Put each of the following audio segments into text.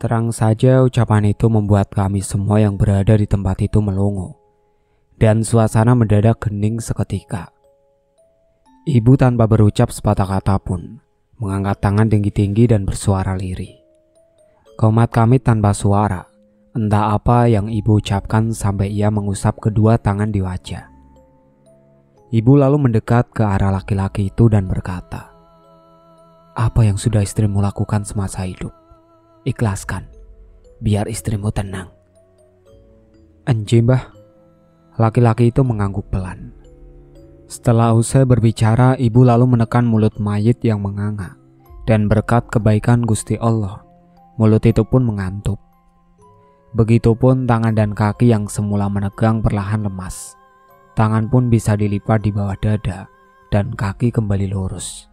Terang saja ucapan itu membuat kami semua yang berada di tempat itu melongo, dan suasana mendadak hening seketika. Ibu tanpa berucap sepatah kata pun mengangkat tangan tinggi-tinggi dan bersuara lirih. Komat kami tanpa suara, entah apa yang ibu ucapkan sampai ia mengusap kedua tangan di wajah. Ibu lalu mendekat ke arah laki-laki itu dan berkata, "Apa yang sudah istrimu lakukan semasa hidup? Ikhlaskan, biar istrimu tenang." "Enji, Mbah." Laki-laki itu mengangguk pelan. Setelah usai berbicara, ibu lalu menekan mulut mayit yang menganga, dan berkat kebaikan Gusti Allah, mulut itu pun mengantuk. Begitupun tangan dan kaki yang semula menegang perlahan lemas. Tangan pun bisa dilipat di bawah dada, dan kaki kembali lurus.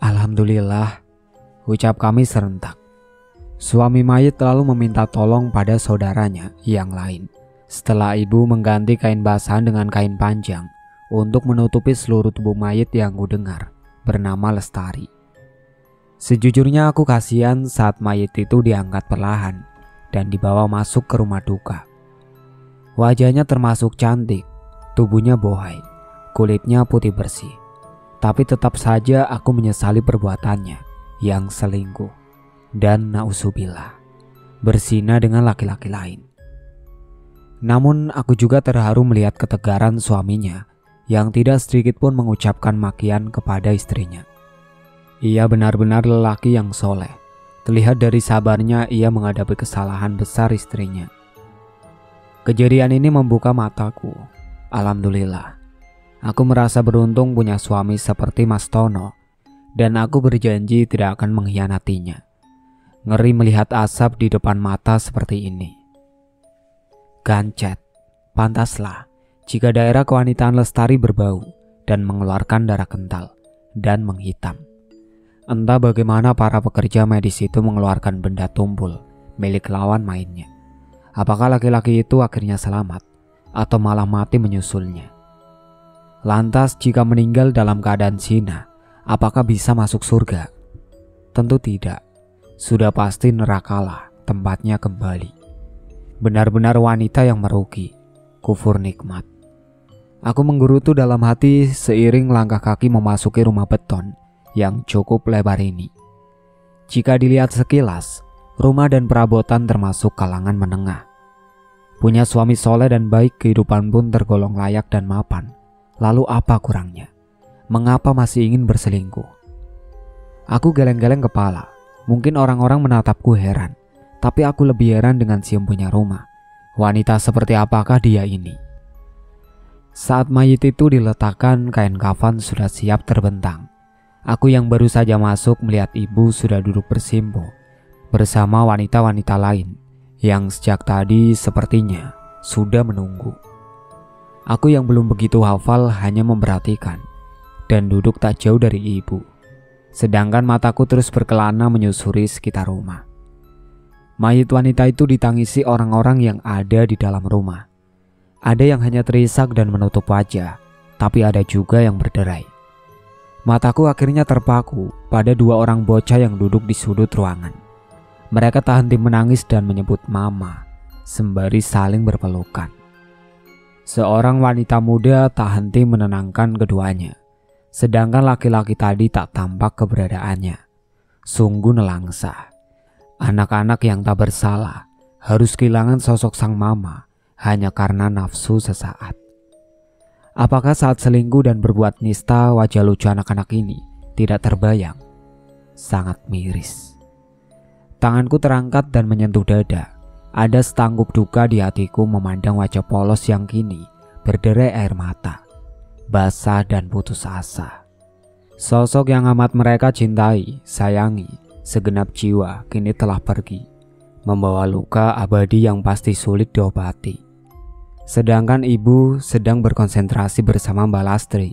"Alhamdulillah," ucap kami serentak. Suami mayit lalu meminta tolong pada saudaranya yang lain. Setelah ibu mengganti kain basahan dengan kain panjang untuk menutupi seluruh tubuh mayit yang kudengar bernama Lestari. Sejujurnya aku kasihan saat mayit itu diangkat perlahan dan dibawa masuk ke rumah duka. Wajahnya termasuk cantik, tubuhnya bohai, kulitnya putih bersih. Tapi tetap saja aku menyesali perbuatannya yang selingkuh dan na'udzubillah berzina dengan laki-laki lain. Namun aku juga terharu melihat ketegaran suaminya yang tidak sedikit pun mengucapkan makian kepada istrinya. Ia benar-benar lelaki yang soleh. Terlihat dari sabarnya ia menghadapi kesalahan besar istrinya. Kejadian ini membuka mataku. Alhamdulillah, aku merasa beruntung punya suami seperti Mas Tono, dan aku berjanji tidak akan mengkhianatinya. Ngeri melihat asap di depan mata seperti ini. Gancet, pantaslah jika daerah kewanitaan Lestari berbau dan mengeluarkan darah kental dan menghitam. Entah bagaimana para pekerja medis itu mengeluarkan benda tumpul milik lawan mainnya. Apakah laki-laki itu akhirnya selamat atau malah mati menyusulnya? Lantas jika meninggal dalam keadaan zina, apakah bisa masuk surga? Tentu tidak. Sudah pasti nerakalah tempatnya kembali. Benar-benar wanita yang merugi, kufur nikmat. Aku menggerutu dalam hati seiring langkah kaki memasuki rumah beton yang cukup lebar ini. Jika dilihat sekilas, rumah dan perabotan termasuk kalangan menengah. Punya suami soleh dan baik, kehidupan pun tergolong layak dan mapan. Lalu apa kurangnya? Mengapa masih ingin berselingkuh? Aku geleng-geleng kepala. Mungkin orang-orang menatapku heran, tapi aku lebih heran dengan si empunya rumah. Wanita seperti apakah dia ini? Saat mayit itu diletakkan, kain kafan sudah siap terbentang. Aku yang baru saja masuk melihat ibu sudah duduk bersimpuh bersama wanita-wanita lain yang sejak tadi sepertinya sudah menunggu. Aku yang belum begitu hafal hanya memperhatikan dan duduk tak jauh dari ibu. Sedangkan mataku terus berkelana menyusuri sekitar rumah. Mayit wanita itu ditangisi orang-orang yang ada di dalam rumah. Ada yang hanya terisak dan menutup wajah, tapi ada juga yang berderai. Mataku akhirnya terpaku pada dua orang bocah yang duduk di sudut ruangan. Mereka tak henti menangis dan menyebut mama, sembari saling berpelukan. Seorang wanita muda tak henti menenangkan keduanya. Sedangkan laki-laki tadi tak tampak keberadaannya. Sungguh nelangsa. Anak-anak yang tak bersalah harus kehilangan sosok sang mama hanya karena nafsu sesaat. Apakah saat selingkuh dan berbuat nista wajah lucu anak-anak ini tidak terbayang? Sangat miris. Tanganku terangkat dan menyentuh dada. Ada setangkup duka di hatiku memandang wajah polos yang kini berderai air mata, basah dan putus asa. Sosok yang amat mereka cintai, sayangi, segenap jiwa kini telah pergi, membawa luka abadi yang pasti sulit diobati. Sedangkan ibu sedang berkonsentrasi bersama Mbak Lastri.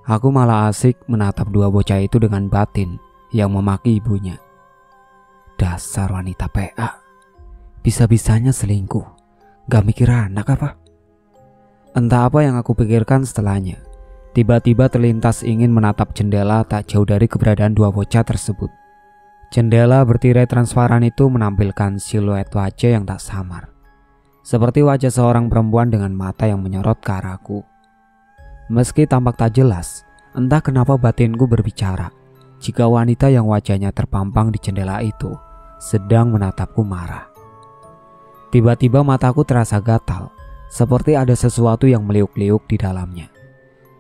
Aku malah asik menatap dua bocah itu dengan batin yang memaki ibunya. Dasar wanita PA, bisa-bisanya selingkuh, gak mikir anak apa? Entah apa yang aku pikirkan setelahnya. Tiba-tiba terlintas ingin menatap jendela tak jauh dari keberadaan dua bocah tersebut. Jendela bertirai transparan itu menampilkan siluet wajah yang tak samar, seperti wajah seorang perempuan dengan mata yang menyorot ke arahku. Meski tampak tak jelas, entah kenapa batinku berbicara jika wanita yang wajahnya terpampang di jendela itu sedang menatapku marah. Tiba-tiba mataku terasa gatal, seperti ada sesuatu yang meliuk-liuk di dalamnya.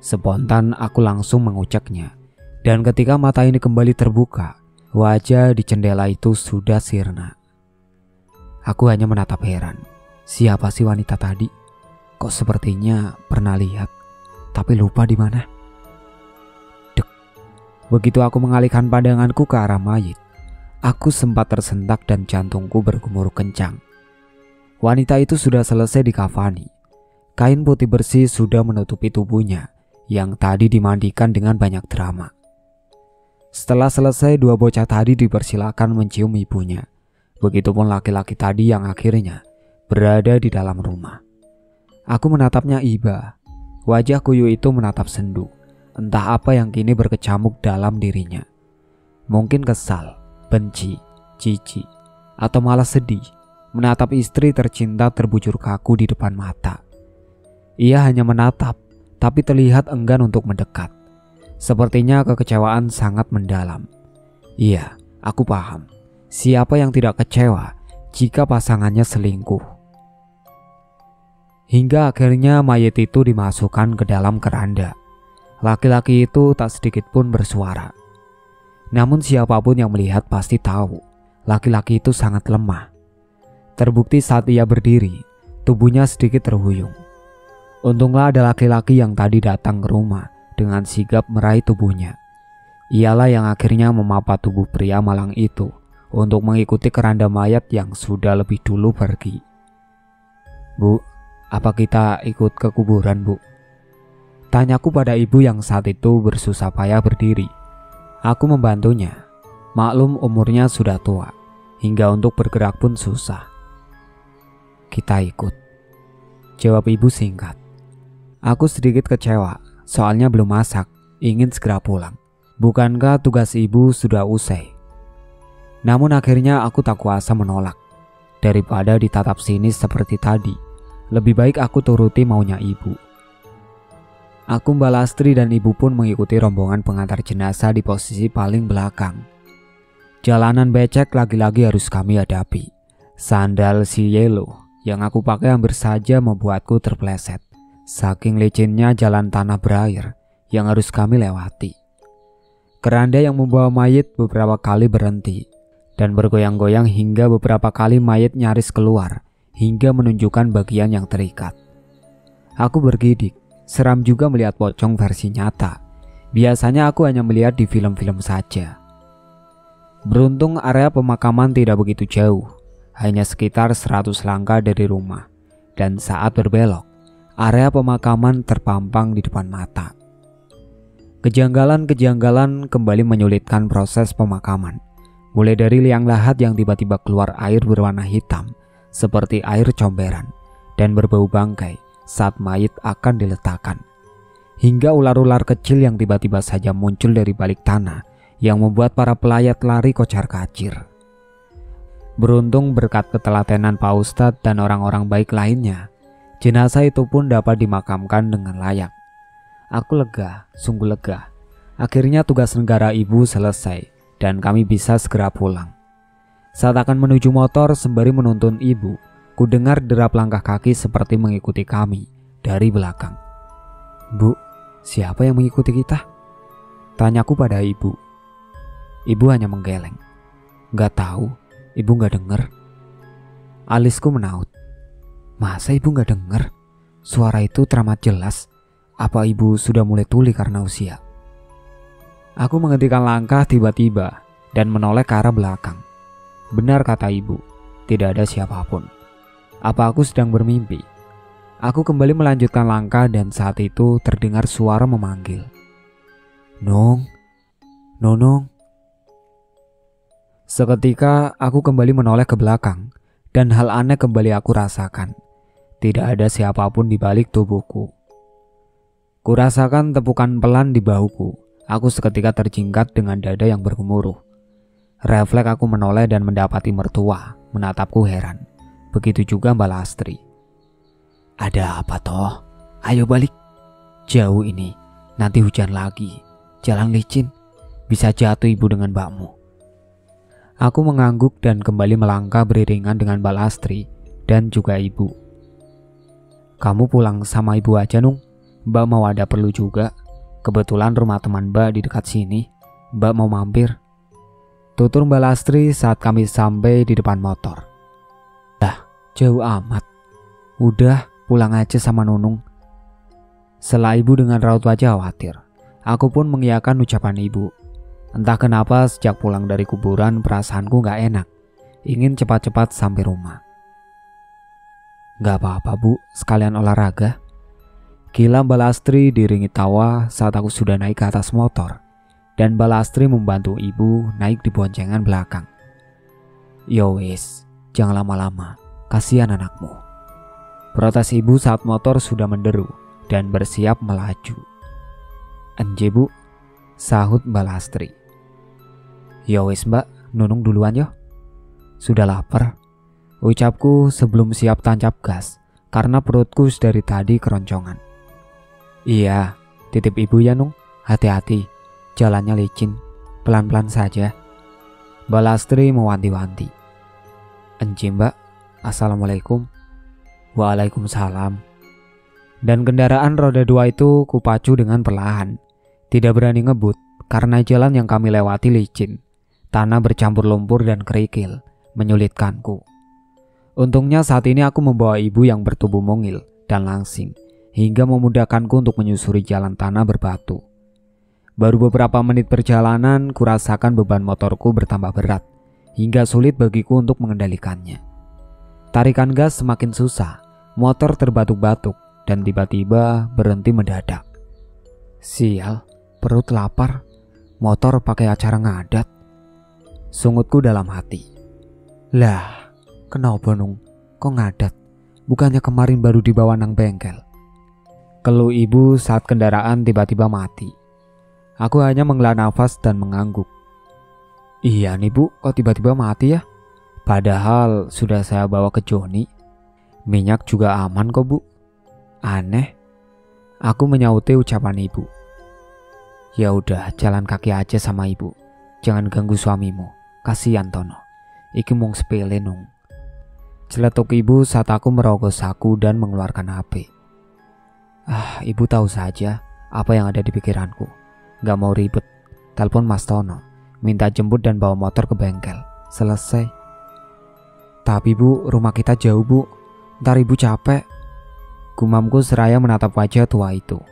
Spontan aku langsung menguceknya, dan ketika mata ini kembali terbuka, wajah di jendela itu sudah sirna. Aku hanya menatap heran. Siapa sih wanita tadi? Kok sepertinya pernah lihat, tapi lupa di mana. Dek. Begitu aku mengalihkan pandanganku ke arah mayit, aku sempat tersentak dan jantungku bergemuruh kencang. Wanita itu sudah selesai dikafani. Kain putih bersih sudah menutupi tubuhnya yang tadi dimandikan dengan banyak drama. Setelah selesai, dua bocah tadi dipersilakan mencium ibunya. Begitupun laki-laki tadi yang akhirnya berada di dalam rumah. Aku menatapnya iba. Wajah Kuyu itu menatap sendu. Entah apa yang kini berkecamuk dalam dirinya. Mungkin kesal, benci, jijik, atau malah sedih menatap istri tercinta terbujur kaku di depan mata. Ia hanya menatap, tapi terlihat enggan untuk mendekat. Sepertinya kekecewaan sangat mendalam. Iya, aku paham. Siapa yang tidak kecewa jika pasangannya selingkuh? Hingga akhirnya mayat itu dimasukkan ke dalam keranda. Laki-laki itu tak sedikit pun bersuara. Namun siapapun yang melihat pasti tahu laki-laki itu sangat lemah. Terbukti saat ia berdiri, tubuhnya sedikit terhuyung. Untunglah ada laki-laki yang tadi datang ke rumah dengan sigap meraih tubuhnya. Ialah yang akhirnya memapat tubuh pria malang itu untuk mengikuti keranda mayat yang sudah lebih dulu pergi. Bu, apa kita ikut ke kuburan, Bu? Tanyaku pada ibu yang saat itu bersusah payah berdiri. Aku membantunya. Maklum umurnya sudah tua, hingga untuk bergerak pun susah. Kita ikut, jawab ibu singkat. Aku sedikit kecewa, soalnya belum masak, ingin segera pulang. Bukankah tugas ibu sudah usai? Namun akhirnya aku tak kuasa menolak. Daripada ditatap sinis seperti tadi, lebih baik aku turuti maunya ibu. Aku, Mbak Lastri dan ibu pun mengikuti rombongan pengantar jenazah di posisi paling belakang. Jalanan becek lagi-lagi harus kami hadapi. Sandal si Yellow yang aku pakai hampir saja membuatku terpleset. Saking licinnya jalan tanah berair yang harus kami lewati. Keranda yang membawa mayit beberapa kali berhenti dan bergoyang-goyang hingga beberapa kali mayit nyaris keluar hingga menunjukkan bagian yang terikat. Aku bergidik, seram juga melihat pocong versi nyata. Biasanya aku hanya melihat di film-film saja. Beruntung area pemakaman tidak begitu jauh, hanya sekitar 100 langkah dari rumah. Dan saat berbelok, area pemakaman terpampang di depan mata. Kejanggalan-kejanggalan kembali menyulitkan proses pemakaman. Mulai dari liang lahat yang tiba-tiba keluar air berwarna hitam seperti air comberan dan berbau bangkai saat mayit akan diletakkan, hingga ular-ular kecil yang tiba-tiba saja muncul dari balik tanah yang membuat para pelayat lari kocar-kacir. Beruntung berkat ketelatenan Pak Ustadz dan orang-orang baik lainnya, jenazah itu pun dapat dimakamkan dengan layak. Aku lega, sungguh lega. Akhirnya tugas negara ibu selesai dan kami bisa segera pulang. Saat akan menuju motor sembari menuntun ibu, ku dengar derap langkah kaki seperti mengikuti kami dari belakang. Bu, siapa yang mengikuti kita? Tanyaku pada ibu. Ibu hanya menggeleng. Gak tahu, ibu gak denger. Alisku menaut. Masa ibu gak denger? Suara itu teramat jelas. Apa ibu sudah mulai tuli karena usia? Aku menghentikan langkah tiba-tiba dan menoleh ke arah belakang. Benar kata ibu, tidak ada siapapun. Apa aku sedang bermimpi? Aku kembali melanjutkan langkah dan saat itu terdengar suara memanggil. Nong, Nonong. Seketika aku kembali menoleh ke belakang dan hal aneh kembali aku rasakan. Tidak ada siapapun di balik tubuhku. Kurasakan tepukan pelan di bahuku. Aku seketika terjingkat dengan dada yang bergemuruh. Refleks aku menoleh dan mendapati mertua menatapku heran. Begitu juga Mbak Lastri. Ada apa toh? Ayo balik. Jauh ini, nanti hujan lagi. Jalan licin, bisa jatuh ibu dengan mbakmu. Aku mengangguk dan kembali melangkah beriringan dengan Mbak Lastri dan juga ibu. Kamu pulang sama ibu aja Nung. Mbak mau ada perlu juga. Kebetulan rumah teman Mbak di dekat sini. Mbak mau mampir. Tutur Mbak Lastri saat kami sampai di depan motor. Dah, jauh amat. Udah, pulang aja sama Nunung. Sela ibu dengan raut wajah khawatir. Aku pun mengiyakan ucapan ibu. Entah kenapa sejak pulang dari kuburan perasaanku gak enak. Ingin cepat-cepat sampai rumah. Gak apa-apa bu, sekalian olahraga. Gila Mbak Lastri diiringi tawa saat aku sudah naik ke atas motor. Dan Mbak Lastri membantu ibu naik di boncengan belakang. Yo wis, jangan lama-lama, kasihan anakmu. Protes ibu saat motor sudah menderu dan bersiap melaju. Enje bu, sahut Mbak Lastri. Yo wis mbak, Nunung duluan yo. Sudah lapar, ucapku sebelum siap tancap gas karena perutku dari tadi keroncongan. Iya, titip ibu ya Nung, hati-hati, jalannya licin, pelan-pelan saja. Mbak Lastri mewanti-wanti. Enje mbak, assalamualaikum. Waalaikumsalam. Dan kendaraan roda 2 itu kupacu dengan perlahan. Tidak berani ngebut karena jalan yang kami lewati licin. Tanah bercampur lumpur dan kerikil menyulitkanku. Untungnya saat ini aku membawa ibu yang bertubuh mungil dan langsing hingga memudahkanku untuk menyusuri jalan tanah berbatu. Baru beberapa menit perjalanan kurasakan beban motorku bertambah berat hingga sulit bagiku untuk mengendalikannya. Tarikan gas semakin susah, motor terbatuk-batuk dan tiba-tiba berhenti mendadak. Sial, perut lapar, motor pakai acara ngadat. Sungutku dalam hati. Lah, kenapa Nung? Kok ngadat? Bukannya kemarin baru dibawa nang bengkel? Keluh ibu saat kendaraan tiba-tiba mati. Aku hanya menghela nafas dan mengangguk. Iya nih bu, kok tiba-tiba mati ya? Padahal sudah saya bawa ke Joni. Minyak juga aman kok bu. Aneh. Aku menyauti ucapan ibu. Ya udah, jalan kaki aja sama ibu. Jangan ganggu suamimu. Kasihan Tono. Iki mung sepele Nung. Celetuk ibu saat aku merogoh saku dan mengeluarkan HP. Ibu tahu saja apa yang ada di pikiranku. Gak mau ribet. Telepon Mas Tono, minta jemput dan bawa motor ke bengkel. Selesai. Tapi bu, rumah kita jauh bu. Ntar ibu capek. Gumamku seraya menatap wajah tua itu.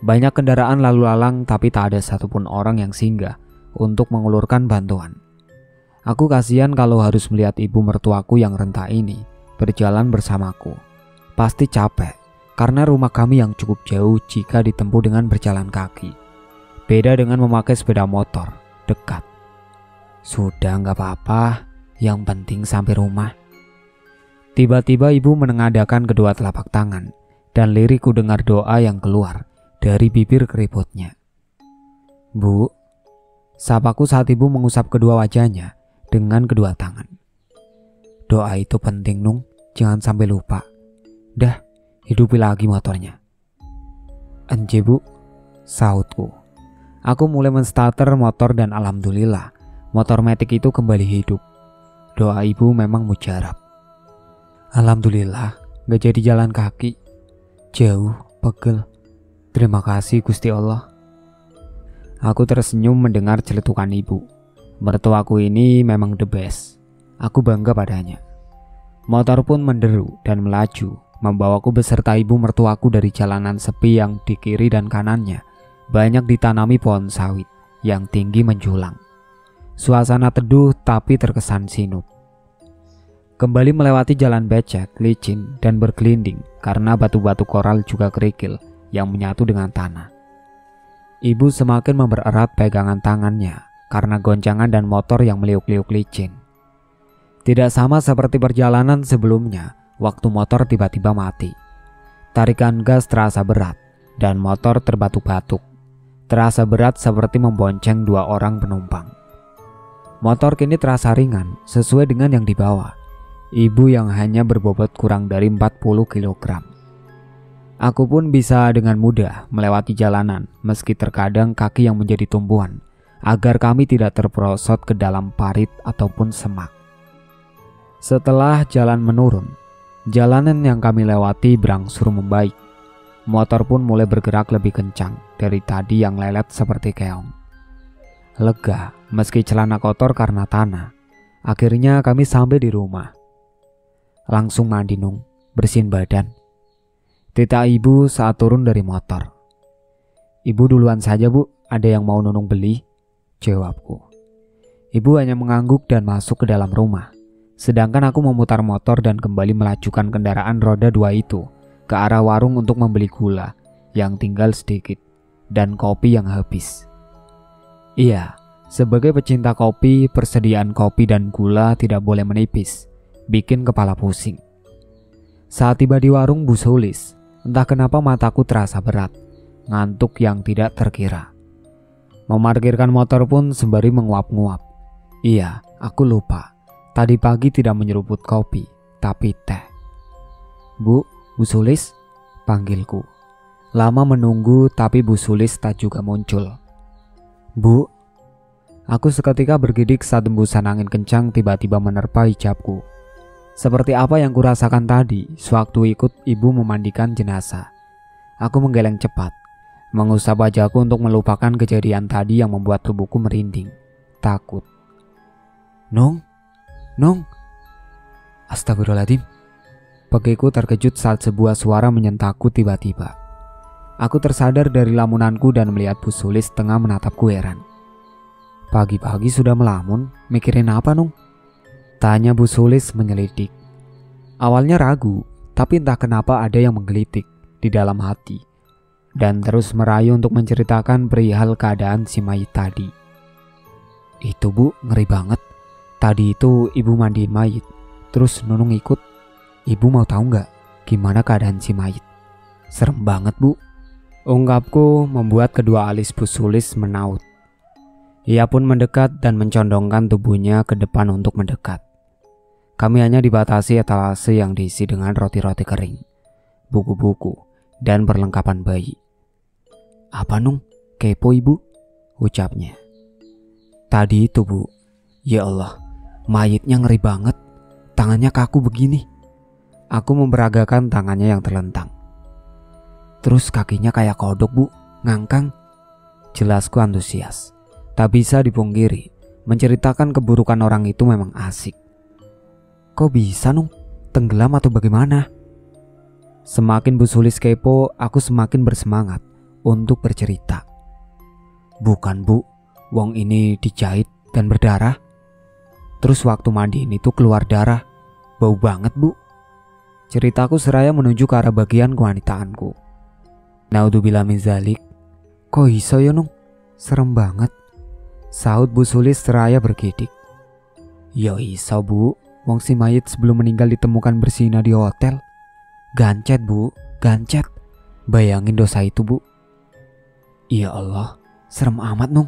Banyak kendaraan lalu lalang tapi tak ada satupun orang yang singgah untuk mengulurkan bantuan. Aku kasihan kalau harus melihat ibu mertuaku yang renta ini berjalan bersamaku. Pasti capek karena rumah kami yang cukup jauh jika ditempuh dengan berjalan kaki. Beda dengan memakai sepeda motor, dekat. Sudah gak apa-apa, yang penting sampai rumah. Tiba-tiba ibu menengadahkan kedua telapak tangan dan lirikku dengar doa yang keluar dari bibir keriputnya. Bu, sapaku saat ibu mengusap kedua wajahnya dengan kedua tangan. Doa itu penting Nung, jangan sampai lupa. Dah, hidupi lagi motornya. Enje bu, sahutku. Aku mulai menstarter motor dan alhamdulillah motor matic itu kembali hidup. Doa ibu memang mujarab. Alhamdulillah gak jadi jalan kaki. Jauh, pegel. Terima kasih Gusti Allah. Aku tersenyum mendengar celetukan ibu. Mertuaku ini memang the best. Aku bangga padanya. Motor pun menderu dan melaju, membawaku beserta ibu mertuaku dari jalanan sepi yang di kiri dan kanannya banyak ditanami pohon sawit yang tinggi menjulang. Suasana teduh tapi terkesan sinup. Kembali melewati jalan becek, licin dan bergelinding karena batu-batu koral juga kerikil yang menyatu dengan tanah. Ibu semakin mempererat pegangan tangannya karena goncangan dan motor yang meliuk-liuk licin. Tidak sama seperti perjalanan sebelumnya, waktu motor tiba-tiba mati. Tarikan gas terasa berat dan motor terbatuk-batuk. Terasa berat seperti membonceng dua orang penumpang. Motor kini terasa ringan sesuai dengan yang dibawa ibu yang hanya berbobot kurang dari 40 kg. Aku pun bisa dengan mudah melewati jalanan meski terkadang kaki yang menjadi tumpuan agar kami tidak terperosot ke dalam parit ataupun semak. Setelah jalan menurun, jalanan yang kami lewati berangsur membaik. Motor pun mulai bergerak lebih kencang dari tadi yang lelet seperti keong. Lega meski celana kotor karena tanah. Akhirnya kami sampai di rumah. Langsung mandi Nung, bersihin badan. Tita ibu saat turun dari motor. Ibu duluan saja bu, ada yang mau Nunung beli? Jawabku. Ibu hanya mengangguk dan masuk ke dalam rumah. Sedangkan aku memutar motor dan kembali melajukan kendaraan roda 2 itu ke arah warung untuk membeli gula yang tinggal sedikit dan kopi yang habis. Iya, sebagai pecinta kopi, persediaan kopi dan gula tidak boleh menipis, bikin kepala pusing. Saat tiba di warung Bu Sulis, entah kenapa mataku terasa berat, ngantuk yang tidak terkira. Memarkirkan motor pun sembari menguap-nguap. Iya, aku lupa. Tadi pagi tidak menyeruput kopi, tapi teh. Bu Sulis, panggilku. Lama menunggu tapi Bu Sulis tak juga muncul. Bu, aku seketika bergidik saat hembusan angin kencang tiba-tiba menerpa hijabku. Seperti apa yang kurasakan tadi sewaktu ikut ibu memandikan jenazah. Aku menggeleng cepat, mengusap wajahku untuk melupakan kejadian tadi yang membuat tubuhku merinding, takut. Nung, astagfirullahaladzim. Pagiku terkejut saat sebuah suara menyentakku tiba-tiba. Aku tersadar dari lamunanku dan melihat Bu Sulis tengah menatapku heran. Pagi-pagi sudah melamun, mikirin apa Nung? Tanya Bu Sulis menyelidik. Awalnya ragu, tapi entah kenapa ada yang menggelitik di dalam hati dan terus merayu untuk menceritakan perihal keadaan si mayit tadi. Itu Bu, ngeri banget. Tadi itu ibu mandiin mayit, terus Nunung ikut. Ibu mau tahu nggak gimana keadaan si mayit? Serem banget Bu. Ungkapku membuat kedua alis Bu Sulis menaut. Ia pun mendekat dan mencondongkan tubuhnya ke depan untuk mendekat. Kami hanya dibatasi etalase yang diisi dengan roti-roti kering, buku-buku, dan perlengkapan bayi. Apa Nung? Kepo ibu? Ucapnya. Tadi itu Bu. Ya Allah, mayitnya ngeri banget. Tangannya kaku begini. Aku memperagakan tangannya yang terlentang. Terus kakinya kayak kodok Bu, ngangkang. Jelasku antusias. Tak bisa dipungkiri, menceritakan keburukan orang itu memang asik. Kok bisa Nung? Tenggelam atau bagaimana? Semakin Bu Sulis kepo, aku semakin bersemangat untuk bercerita. Bukan Bu, wong ini dijahit dan berdarah. Terus waktu mandiin itu keluar darah. Bau banget Bu. Ceritaku seraya menuju ke arah bagian kewanitaanku. Naudzubillah min zalik. Kok iso ya Nung? Serem banget. Sahut Bu Sulis seraya bergidik. Ya iso Bu, wong si mayit sebelum meninggal ditemukan bersina di hotel. Gancet Bu, gancet. Bayangin dosa itu Bu. Ya Allah, serem amat Nung.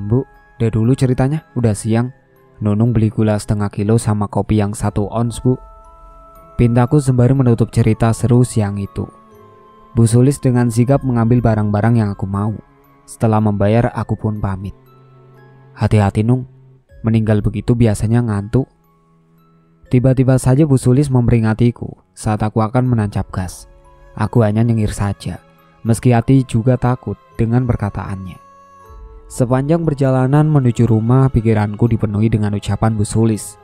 Bu, udah dulu ceritanya, udah siang. Nunung beli gula setengah kilo sama kopi yang 1 ons Bu. Pintaku sembari menutup cerita seru siang itu. Bu Sulis dengan sigap mengambil barang-barang yang aku mau. Setelah membayar aku pun pamit. Hati-hati Nung, meninggal begitu biasanya ngantuk. Tiba-tiba saja Bu Sulis memperingatiku saat aku akan menancap gas. Aku hanya nyengir saja, meski hati juga takut dengan perkataannya. Sepanjang perjalanan menuju rumah, pikiranku dipenuhi dengan ucapan Bu Sulis,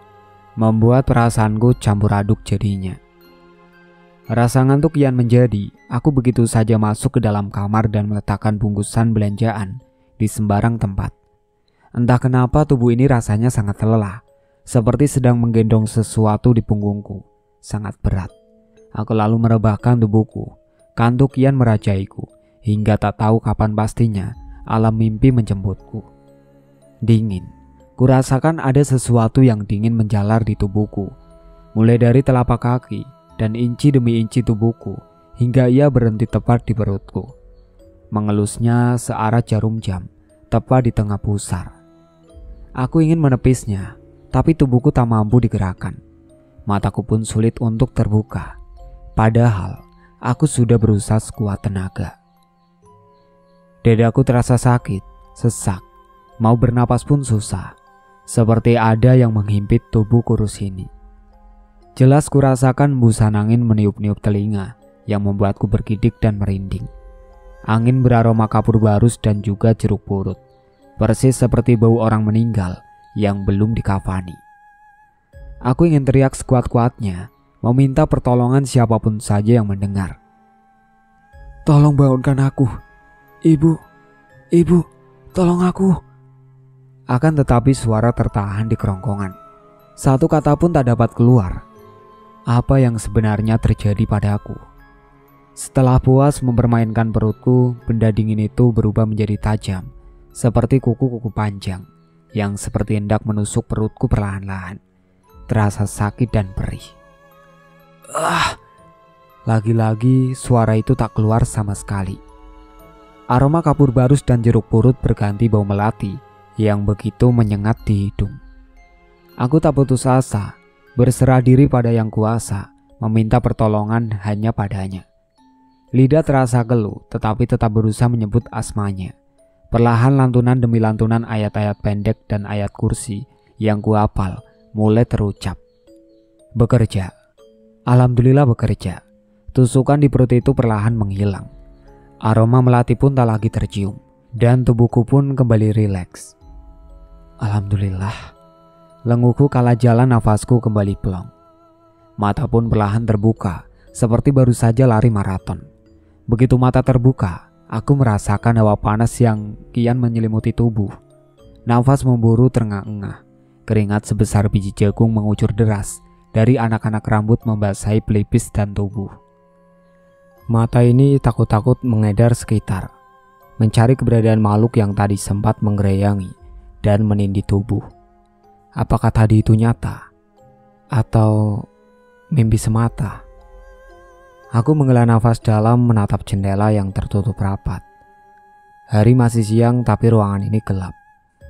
membuat perasaanku campur aduk jadinya. Rasa ngantuk kian menjadi, aku begitu saja masuk ke dalam kamar dan meletakkan bungkusan belanjaan di sembarang tempat. Entah kenapa tubuh ini rasanya sangat lelah, seperti sedang menggendong sesuatu di punggungku, sangat berat. Aku lalu merebahkan tubuhku, kantuk kian merajaiku, hingga tak tahu kapan pastinya alam mimpi menjemputku. Dingin. Kurasakan ada sesuatu yang dingin menjalar di tubuhku, mulai dari telapak kaki dan inci demi inci tubuhku, hingga ia berhenti tepat di perutku. Mengelusnya searah jarum jam, tepat di tengah pusar. Aku ingin menepisnya, tapi tubuhku tak mampu digerakkan. Mataku pun sulit untuk terbuka. Padahal aku sudah berusaha sekuat tenaga. Dadaku terasa sakit, sesak, mau bernapas pun susah. Seperti ada yang menghimpit tubuh kurus ini. Jelas kurasakan embusan angin meniup-niup telinga yang membuatku bergidik dan merinding. Angin beraroma kapur barus dan juga jeruk purut. Persis seperti bau orang meninggal yang belum dikafani. Aku ingin teriak sekuat-kuatnya, meminta pertolongan siapapun saja yang mendengar. Tolong bangunkan aku. Ibu, tolong aku. Akan tetapi suara tertahan di kerongkongan. Satu kata pun tak dapat keluar. Apa yang sebenarnya terjadi padaku? Setelah puas mempermainkan perutku, benda dingin itu berubah menjadi tajam, seperti kuku-kuku panjang yang seperti hendak menusuk perutku perlahan-lahan. Terasa sakit dan perih. Lagi-lagi suara itu tak keluar sama sekali. Aroma kapur barus dan jeruk purut berganti bau melati yang begitu menyengat di hidung. Aku tak putus asa, berserah diri pada Yang Kuasa, meminta pertolongan hanya padanya. Lidah terasa keluh, tetapi tetap berusaha menyebut asmanya. Perlahan lantunan demi lantunan ayat-ayat pendek dan ayat kursi yang kuhafal mulai terucap. Bekerja. Alhamdulillah bekerja. Tusukan di perut itu perlahan menghilang. Aroma melati pun tak lagi tercium, dan tubuhku pun kembali rileks. Alhamdulillah. Lenguku kala jalan, nafasku kembali plong. Mata pun perlahan terbuka, seperti baru saja lari maraton. Begitu mata terbuka, aku merasakan hawa panas yang kian menyelimuti tubuh. Nafas memburu terengah-engah. Keringat sebesar biji jagung mengucur deras dari anak-anak rambut membasahi pelipis dan tubuh. Mata ini takut-takut mengedar sekitar, mencari keberadaan makhluk yang tadi sempat menggereyangi dan menindih tubuh. Apakah tadi itu nyata? Atau mimpi semata? Aku menghela nafas dalam menatap jendela yang tertutup rapat. Hari masih siang tapi ruangan ini gelap.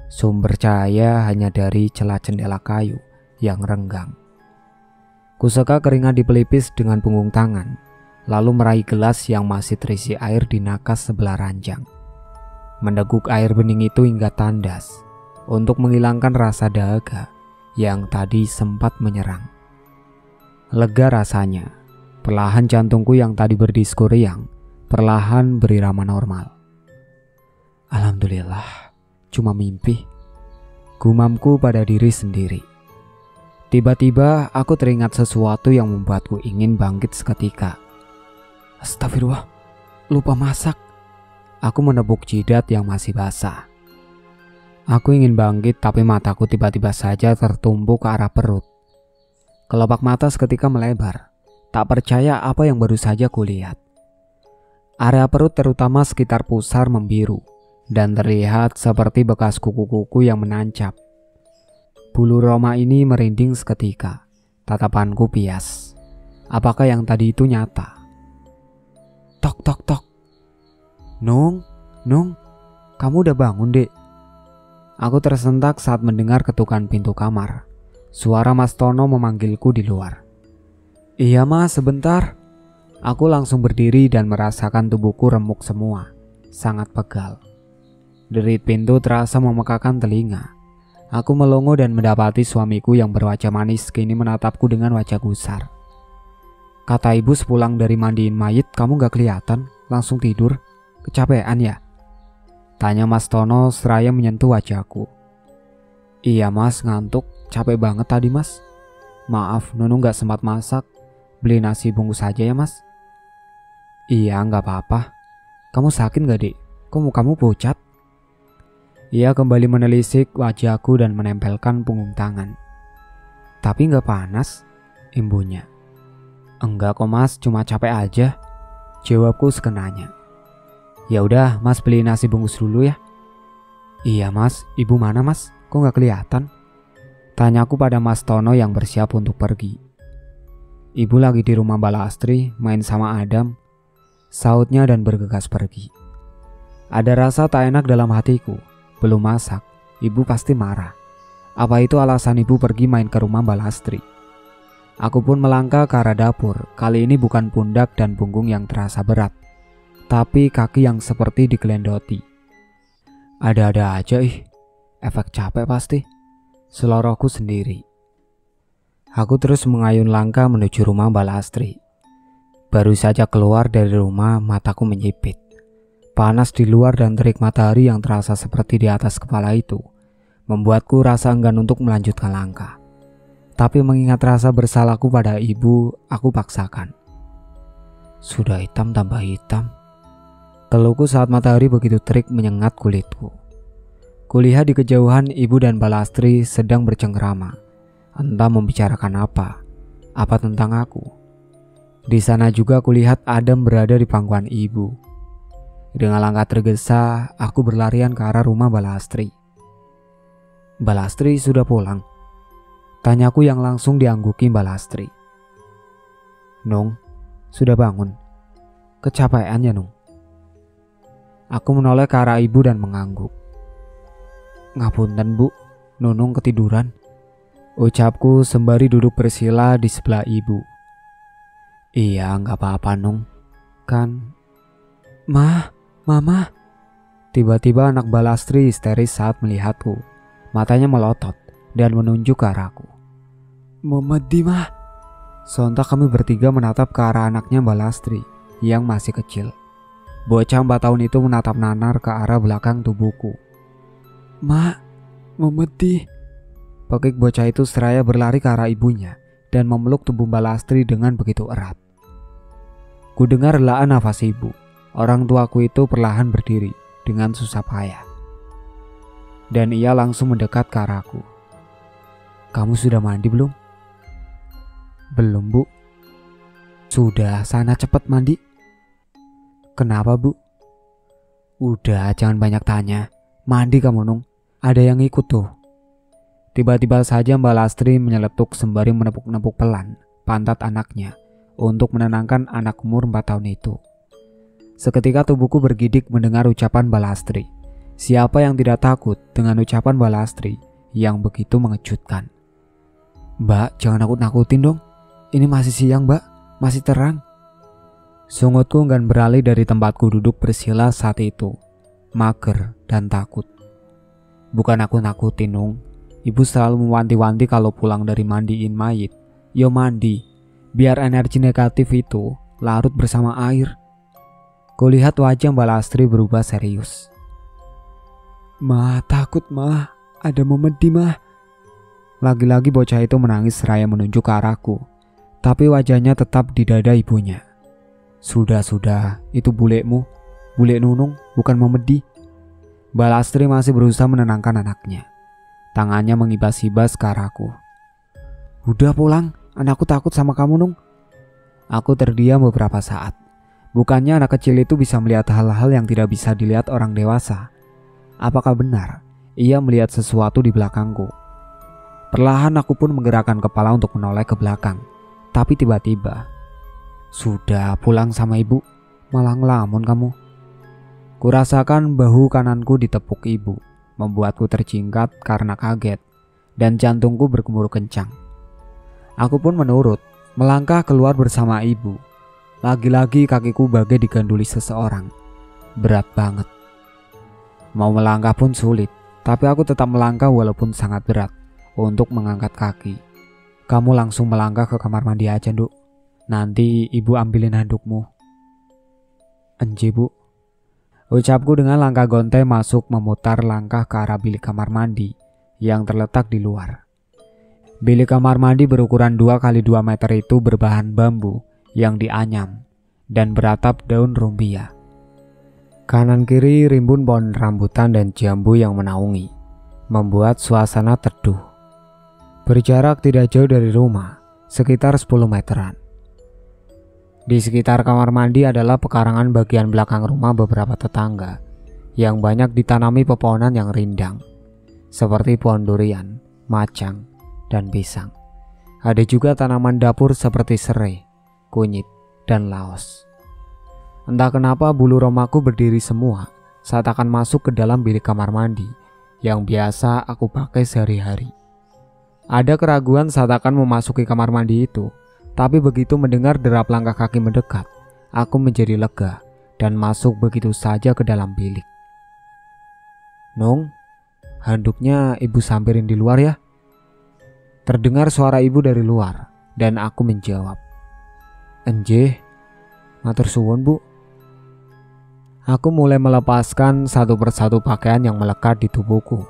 Sumber cahaya hanya dari celah jendela kayu yang renggang. Kuseka keringat di pelipis dengan punggung tangan, lalu meraih gelas yang masih terisi air di nakas sebelah ranjang. Meneguk air bening itu hingga tandas untuk menghilangkan rasa dahaga yang tadi sempat menyerang. Lega rasanya. Perlahan jantungku yang tadi berdisku riang, perlahan berirama normal. Alhamdulillah, cuma mimpi. Gumamku pada diri sendiri. Tiba-tiba aku teringat sesuatu yang membuatku ingin bangkit seketika. Astagfirullah, lupa masak. Aku menepuk jidat yang masih basah. Aku ingin bangkit tapi mataku tiba-tiba saja tertumpu ke arah perut. Kelopak mata seketika melebar. Tak percaya apa yang baru saja kulihat. Area perut terutama sekitar pusar membiru dan terlihat seperti bekas kuku-kuku yang menancap. Bulu roma ini merinding seketika. Tatapanku pias. Apakah yang tadi itu nyata? Tok tok tok. Nung, kamu udah bangun, Dek? Aku tersentak saat mendengar ketukan pintu kamar. Suara Mas Tono memanggilku di luar. Iya mas, sebentar. Aku langsung berdiri dan merasakan tubuhku remuk semua, sangat pegal. Derit pintu terasa memekakan telinga. Aku melongo dan mendapati suamiku yang berwajah manis kini menatapku dengan wajah gusar. Kata ibu sepulang dari mandiin mayit kamu gak kelihatan, langsung tidur. Kecapean ya? Tanya Mas Tono seraya menyentuh wajahku. Iya mas, ngantuk, capek banget tadi mas. Maaf, Nunu gak sempat masak. Beli nasi bungkus saja ya mas. Iya gak apa-apa. Kamu sakit gak dek? Kok mukamu pucat? Ia kembali menelisik wajahku dan menempelkan punggung tangan. Tapi gak panas, imbunya. Enggak kok mas, cuma capek aja, jawabku sekenanya. Ya udah mas, beli nasi bungkus dulu ya. Iya mas, ibu mana mas? Kok gak kelihatan? Tanyaku pada Mas Tono yang bersiap untuk pergi. Ibu lagi di rumah Mbak Lastri main sama Adam, sautnya dan bergegas pergi. Ada rasa tak enak dalam hatiku. Belum masak, ibu pasti marah. Apa itu alasan ibu pergi main ke rumah Mbak Lastri? Aku pun melangkah ke arah dapur. Kali ini bukan pundak dan punggung yang terasa berat, tapi kaki yang seperti digelendoti. Ada-ada aja efek capek pasti, selorohku sendiri. Aku terus mengayun langkah menuju rumah Mbak Lastri. Baru saja keluar dari rumah, mataku menyipit. Panas di luar dan terik matahari yang terasa seperti di atas kepala itu membuatku rasa enggan untuk melanjutkan langkah. Tapi mengingat rasa bersalahku pada ibu, aku paksakan. Sudah hitam tambah hitam, keluhku saat matahari begitu terik menyengat kulitku. Kulihat di kejauhan ibu dan Mbak Lastri sedang bercengkrama, entah membicarakan apa tentang aku. Di sana juga kulihat Adam berada di pangkuan ibu. Dengan langkah tergesa, aku berlarian ke arah rumah Mbak Lastri. Mbak Lastri sudah pulang? Tanyaku yang langsung diangguki Mbak Lastri. Nung, sudah bangun? Kecapean ya Nung? Aku menoleh ke arah ibu dan mengangguk. Ngapunten Bu, Nunung ketiduran, ucapku sembari duduk bersila di sebelah ibu. Iya gak apa-apa Nung, kan. Mama. Tiba-tiba anak Mbak Lastri histeris saat melihatku. Matanya melotot dan menunjuk ke arahku. Memedi Mah. Sontak kami bertiga menatap ke arah anaknya Mbak Lastri yang masih kecil. Bocah 4 tahun itu menatap nanar ke arah belakang tubuhku. Mak, memedi. Pekik bocah itu seraya berlari ke arah ibunya dan memeluk tubuh Mbak Lastri dengan begitu erat. Ku dengar helaan nafas ibu. Orang tuaku itu perlahan berdiri dengan susah payah. Dan ia langsung mendekat ke arahku. Kamu sudah mandi belum? Belum Bu. Sudah, sana cepat mandi. Kenapa Bu? Udah, jangan banyak tanya. Mandi kamu Nung, ada yang ikut tuh. Tiba-tiba saja Mbak Lastri menyeletuk sembari menepuk-nepuk pelan pantat anaknya untuk menenangkan anak umur 4 tahun itu. Seketika tubuhku bergidik mendengar ucapan Mbak Lastri. Siapa yang tidak takut dengan ucapan Mbak Lastri yang begitu mengejutkan? Mbak, jangan nakut-nakutin dong. Ini masih siang Mbak, masih terang. Sungutku enggan beralih dari tempatku duduk bersila saat itu, mager dan takut. Bukan aku nakutin Nung. Ibu selalu mewanti-wanti kalau pulang dari mandiin mayit, yo mandi, biar energi negatif itu larut bersama air. Kulihat wajah Mbak Lastri berubah serius. Mah, takut Mah, ada memedi Mah. Lagi-lagi bocah itu menangis seraya menunjuk ke arahku, tapi wajahnya tetap di dada ibunya. Sudah, itu bulekmu, bulek Nunung, bukan memedi. Mbak Lastri masih berusaha menenangkan anaknya. Tangannya mengibas-ibas ke arahku. Udah pulang, anakku takut sama kamu Nung. Aku terdiam beberapa saat. Bukannya anak kecil itu bisa melihat hal-hal yang tidak bisa dilihat orang dewasa. Apakah benar ia melihat sesuatu di belakangku? Perlahan aku pun menggerakkan kepala untuk menoleh ke belakang. Tapi tiba-tiba, sudah pulang sama ibu, malah ngelamun kamu. Kurasakan bahu kananku ditepuk ibu, membuatku terjingkat karena kaget, dan jantungku bergemuruh kencang. Aku pun menurut, melangkah keluar bersama ibu. Lagi-lagi kakiku bagai diganduli seseorang. Berat banget. Mau melangkah pun sulit, tapi aku tetap melangkah walaupun sangat berat untuk mengangkat kaki. Kamu langsung melangkah ke kamar mandi aja, Nduk. Nanti ibu ambilin handukmu. Enji, Bu. Ucapku dengan langkah gontai masuk memutar langkah ke arah bilik kamar mandi yang terletak di luar. Bilik kamar mandi berukuran 2 x 2 meter itu berbahan bambu yang dianyam dan beratap daun rumbia. Kanan kiri rimbun pohon rambutan dan jambu yang menaungi, membuat suasana teduh. Berjarak tidak jauh dari rumah, sekitar 10 meteran. Di sekitar kamar mandi adalah pekarangan bagian belakang rumah beberapa tetangga yang banyak ditanami pepohonan yang rindang, seperti pohon durian, macang, dan pisang. Ada juga tanaman dapur seperti serai, kunyit, dan laos. Entah kenapa bulu romaku berdiri semua saat akan masuk ke dalam bilik kamar mandi yang biasa aku pakai sehari-hari. Ada keraguan saat akan memasuki kamar mandi itu, tapi begitu mendengar derap langkah kaki mendekat, aku menjadi lega dan masuk begitu saja ke dalam bilik. "Nung, handuknya ibu sampirin di luar ya." Terdengar suara ibu dari luar dan aku menjawab, "Enjeh, matur suwun bu." Aku mulai melepaskan satu persatu pakaian yang melekat di tubuhku.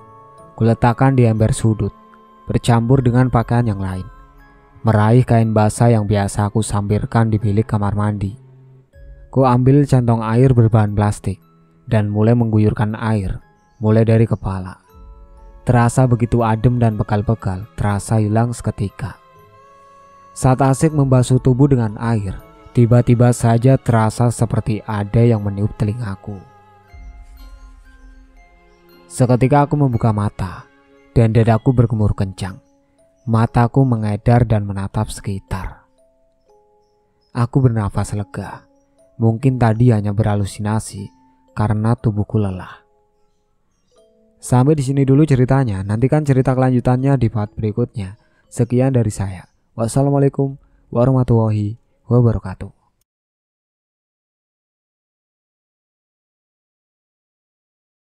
Kuletakkan di ember sudut, bercampur dengan pakaian yang lain. Meraih kain basah yang biasa aku sampirkan di bilik kamar mandi. Ku ambil kantong air berbahan plastik dan mulai mengguyurkan air, mulai dari kepala. Terasa begitu adem dan pegal-pegal, terasa hilang seketika. Saat asik membasuh tubuh dengan air, tiba-tiba saja terasa seperti ada yang meniup telingaku. Seketika aku membuka mata dan dadaku bergemur kencang. Mataku mengedar dan menatap sekitar. Aku bernafas lega. Mungkin tadi hanya berhalusinasi karena tubuhku lelah. Sampai di sini dulu ceritanya. Nantikan cerita kelanjutannya di part berikutnya. Sekian dari saya. Wassalamualaikum warahmatullahi wabarakatuh.